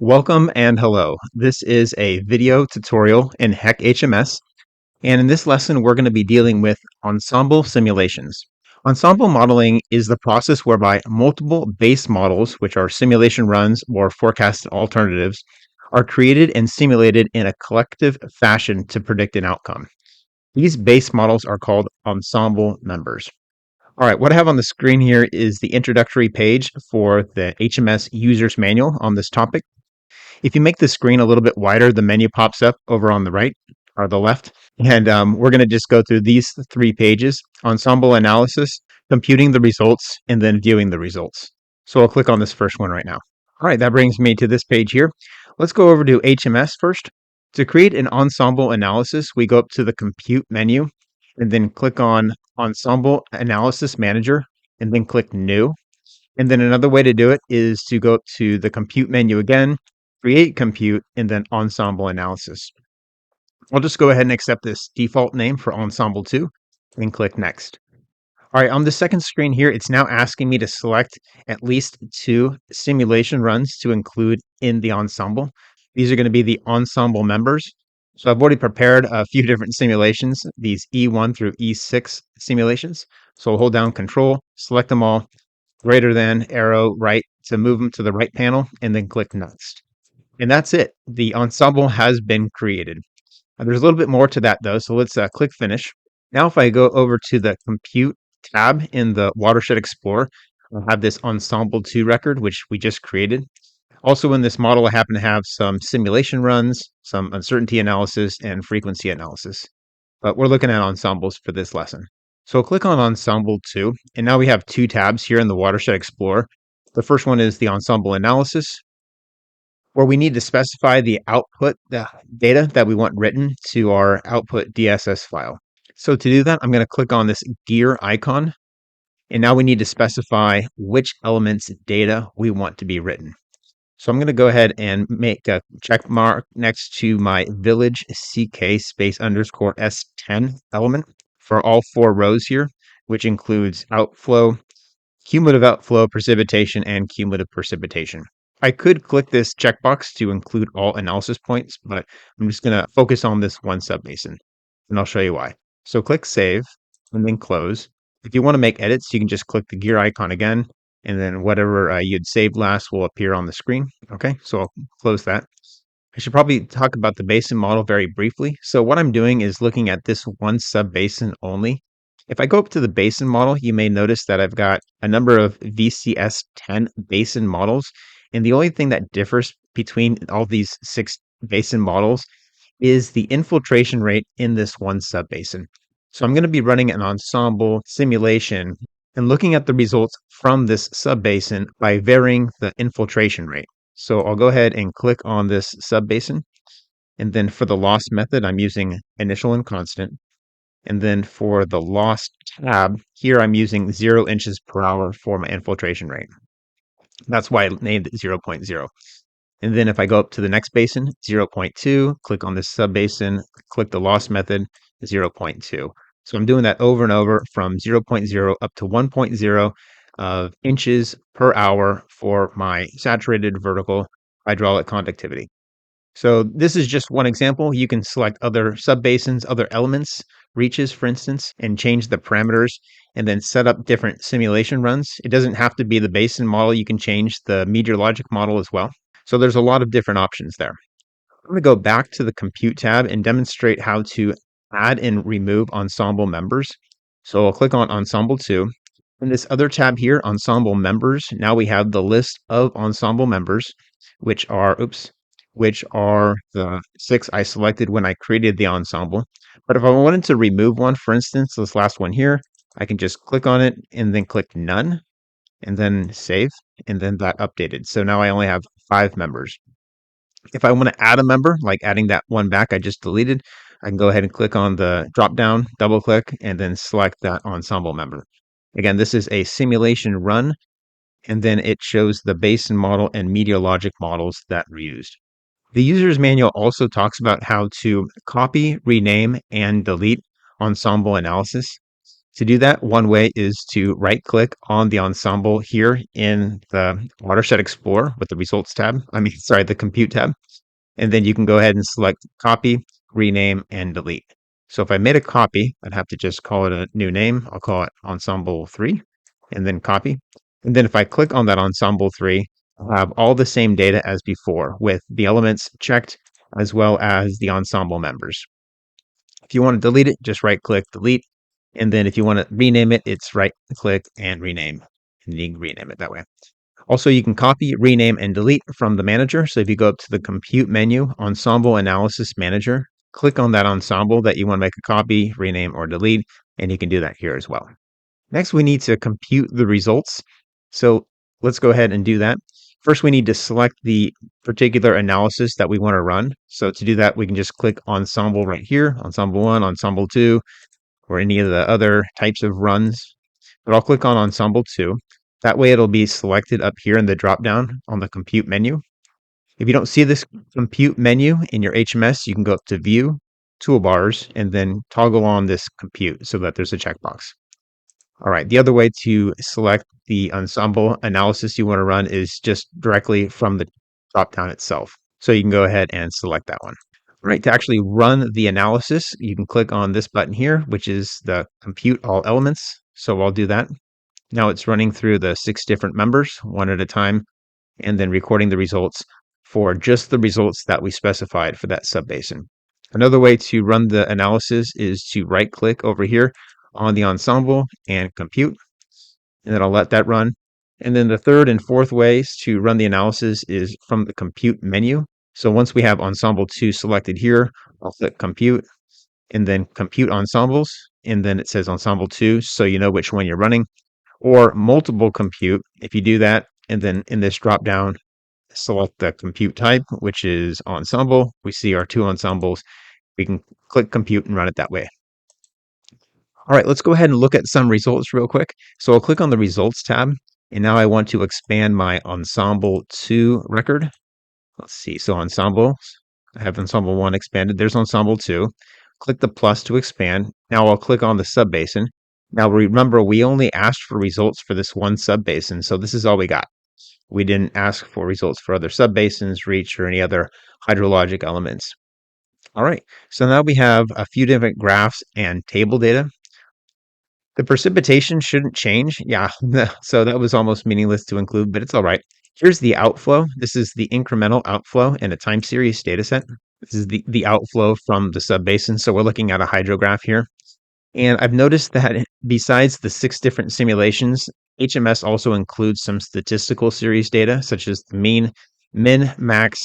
Welcome and hello. This is a video tutorial in HEC HMS, and in this lesson, we're going to be dealing with ensemble simulations. Ensemble modeling is the process whereby multiple base models, which are simulation runs or forecasted alternatives, are created and simulated in a collective fashion to predict an outcome. These base models are called ensemble members. All right, what I have on the screen here is the introductory page for the HMS user's manual on this topic. If you make the screen a little bit wider, the menu pops up over on the right or the left. And we're going to just go through these three pages: ensemble analysis, computing the results, and then viewing the results. So I'll click on this first one right now. All right, that brings me to this page here. Let's go over to HMS first. To create an ensemble analysis, we go up to the compute menu and then click on ensemble analysis manager and then click new. And then another way to do it is to go up to the compute menu again, create compute, and then ensemble analysis. I'll just go ahead and accept this default name for ensemble 2 and click next. All right, on the second screen here, it's now asking me to select at least 2 simulation runs to include in the ensemble. These are going to be the ensemble members. So I've already prepared a few different simulations, these E1 through E6 simulations. So I'll hold down Control, select them all, greater than arrow right to move them to the right panel, and then click next. And that's it. The ensemble has been created. There's a little bit more to that though, so let's click finish. Now if I go over to the compute tab in the Watershed Explorer, I'll have this ensemble 2 record, which we just created. Also in this model, I happen to have some simulation runs, some uncertainty analysis, and frequency analysis. But we're looking at ensembles for this lesson. So I'll click on Ensemble 2, and now we have 2 tabs here in the Watershed Explorer. The first one is the Ensemble Analysis, where we need to specify the output the data that we want written to our output DSS file. So to do that, I'm going to click on this gear icon, and now we need to specify which elements data we want to be written. So I'm going to go ahead and make a check mark next to my village CK space underscore S10 element for all 4 rows here, which includes outflow, cumulative outflow, precipitation, and cumulative precipitation. I could click this checkbox to include all analysis points, but I'm just going to focus on this one subbasin, and I'll show you why. So click Save, and then Close. If you want to make edits, you can just click the gear icon again, and then whatever you'd saved last will appear on the screen. Okay, so I'll close that. I should probably talk about the basin model very briefly. So what I'm doing is looking at this one sub-basin only. If I go up to the basin model, you may notice that I've got a number of VCS10 basin models. And the only thing that differs between all these 6 basin models is the infiltration rate in this one sub-basin. So I'm going to be running an ensemble simulation and looking at the results from this sub-basin by varying the infiltration rate. So I'll go ahead and click on this sub-basin. And then for the loss method, I'm using initial and constant. And then for the loss tab, here I'm using 0 inches per hour for my infiltration rate. That's why I named it 0.0. And then if I go up to the next basin, 0.2, click on this sub-basin, click the loss method, 0.2. So I'm doing that over and over from 0.0 up to 1.0 of inches per hour for my saturated vertical hydraulic conductivity. So this is just one example. You can select other subbasins, other elements, reaches, for instance, and change the parameters and then set up different simulation runs. It doesn't have to be the basin model. You can change the meteorologic model as well. So there's a lot of different options there. I'm going to go back to the compute tab and demonstrate how to add and remove ensemble members. So I'll click on Ensemble 2. In this other tab here, Ensemble Members, now we have the list of ensemble members, which are the 6 I selected when I created the ensemble. But if I wanted to remove one, for instance, this last one here, I can just click on it and then click None, and then Save, and then that updated. So now I only have 5 members. If I want to add a member, like adding that one back I just deleted, I can go ahead and click on the drop down, double click, and then select that ensemble member. Again, this is a simulation run, and then it shows the basin model and meteorologic models that were used. The user's manual also talks about how to copy, rename, and delete ensemble analysis. To do that, one way is to right click on the ensemble here in the Watershed Explorer with the results tab. The compute tab. And then you can go ahead and select copy, rename, and delete. So if I made a copy, I'd have to just call it a new name. I'll call it Ensemble 3 and then copy. And then if I click on that Ensemble 3, I'll have all the same data as before with the elements checked as well as the ensemble members. If you want to delete it, just right click, delete. And then if you want to rename it, it's right click and rename. And you can rename it that way. Also, you can copy, rename, and delete from the manager. So if you go up to the compute menu, Ensemble Analysis Manager, click on that ensemble that you want to make a copy, rename, or delete, and you can do that here as well. Next, we need to compute the results. So let's go ahead and do that. First, we need to select the particular analysis that we want to run. So to do that, we can just click Ensemble right here, Ensemble 1, Ensemble 2, or any of the other types of runs. But I'll click on Ensemble 2. That way it'll be selected up here in the dropdown on the compute menu. If you don't see this compute menu in your HMS, you can go up to View, Toolbars, and then toggle on this compute so that there's a checkbox. All right, the other way to select the ensemble analysis you want to run is just directly from the dropdown itself. So you can go ahead and select that one. All right, to actually run the analysis, you can click on this button here, which is the compute all elements. So I'll do that. Now it's running through the 6 different members one at a time, and then recording the results for just the results that we specified for that subbasin. Another way to run the analysis is to right click over here on the ensemble and compute, and then I'll let that run. And then the third and fourth ways to run the analysis is from the compute menu. So once we have ensemble 2 selected here, I'll click compute and then compute ensembles, and then it says ensemble 2, so you know which one you're running, or multiple compute. If you do that, and then in this drop down, select the compute type, which is ensemble. We see our 2 ensembles. We can click compute and run it that way. All right, let's go ahead and look at some results real quick. So I'll click on the results tab, and now I want to expand my ensemble 2 record. Let's see, so ensemble, I have ensemble 1 expanded. There's ensemble 2. Click the plus to expand. Now I'll click on the subbasin. Now remember, we only asked for results for this one subbasin, so this is all we got. We didn't ask for results for other subbasins, reach, or any other hydrologic elements. All right, so now we have a few different graphs and table data. The precipitation shouldn't change. Yeah, so that was almost meaningless to include, but it's all right. Here's the outflow. This is the incremental outflow in a time series data set. This is the outflow from the subbasin. So we're looking at a hydrograph here. And I've noticed that besides the 6 different simulations, HMS also includes some statistical series data, such as the mean, min, max,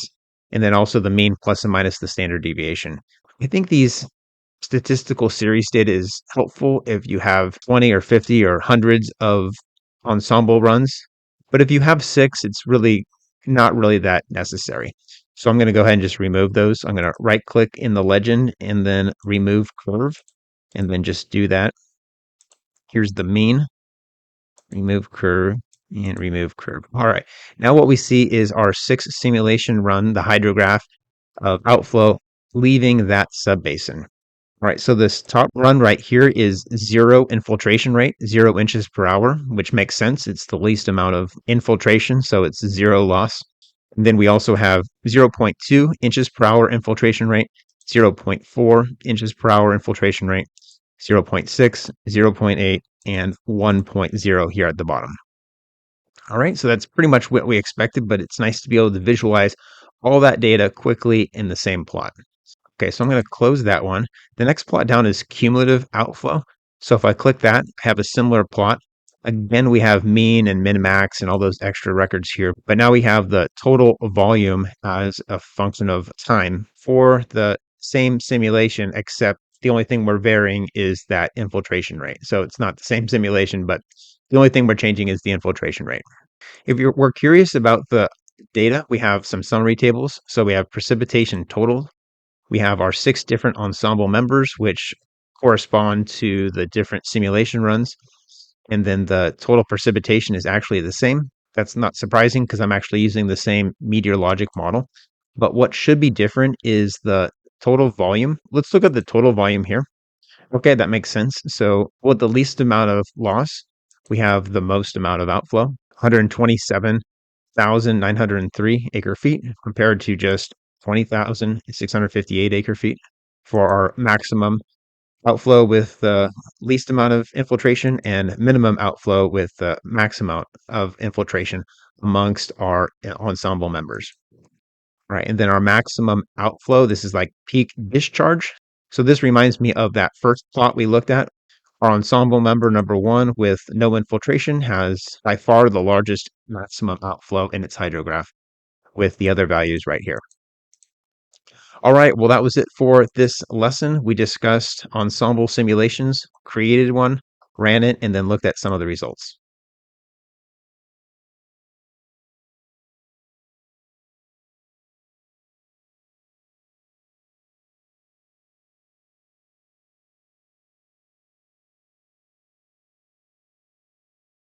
and then also the mean plus and minus the standard deviation. I think these statistical series data is helpful if you have 20 or 50 or hundreds of ensemble runs. But if you have 6, it's really not really that necessary. So I'm going to go ahead and just remove those. I'm going to right click in the legend and then remove curve, and then just do that. Here's the mean, remove curve, and remove curve. All right, now what we see is our 6 simulation run, the hydrograph of outflow leaving that subbasin. All right, so this top run right here is 0 infiltration rate, 0 inches per hour, which makes sense. It's the least amount of infiltration, so it's 0 loss. And then we also have 0.2 inches per hour infiltration rate, 0.4 inches per hour infiltration rate, 0.6, 0.8, and 1.0 here at the bottom. All right, so that's pretty much what we expected, but it's nice to be able to visualize all that data quickly in the same plot. Okay, so I'm going to close that one. The next plot down is cumulative outflow. So if I click that, I have a similar plot. Again, we have mean and min max and all those extra records here, but now we have the total volume as a function of time for the same simulation, except the only thing we're varying is that infiltration rate. So it's not the same simulation, but the only thing we're changing is the infiltration rate. If we're curious about the data, we have some summary tables. So we have precipitation total. We have our 6 different ensemble members, which correspond to the different simulation runs. And then the total precipitation is actually the same. That's not surprising because I'm actually using the same meteorologic model. But what should be different is the total volume. Let's look at the total volume here. Okay, that makes sense. So with the least amount of loss, we have the most amount of outflow, 127,903 acre feet compared to just 20,658 acre feet for our maximum outflow with the least amount of infiltration and minimum outflow with the max amount of infiltration amongst our ensemble members. Right, and then our maximum outflow, this is like peak discharge. So this reminds me of that first plot we looked at. Our ensemble member number one with no infiltration has by far the largest maximum outflow in its hydrograph with the other values right here. All right, well, that was it for this lesson. We discussed ensemble simulations, created one, ran it, and then looked at some of the results.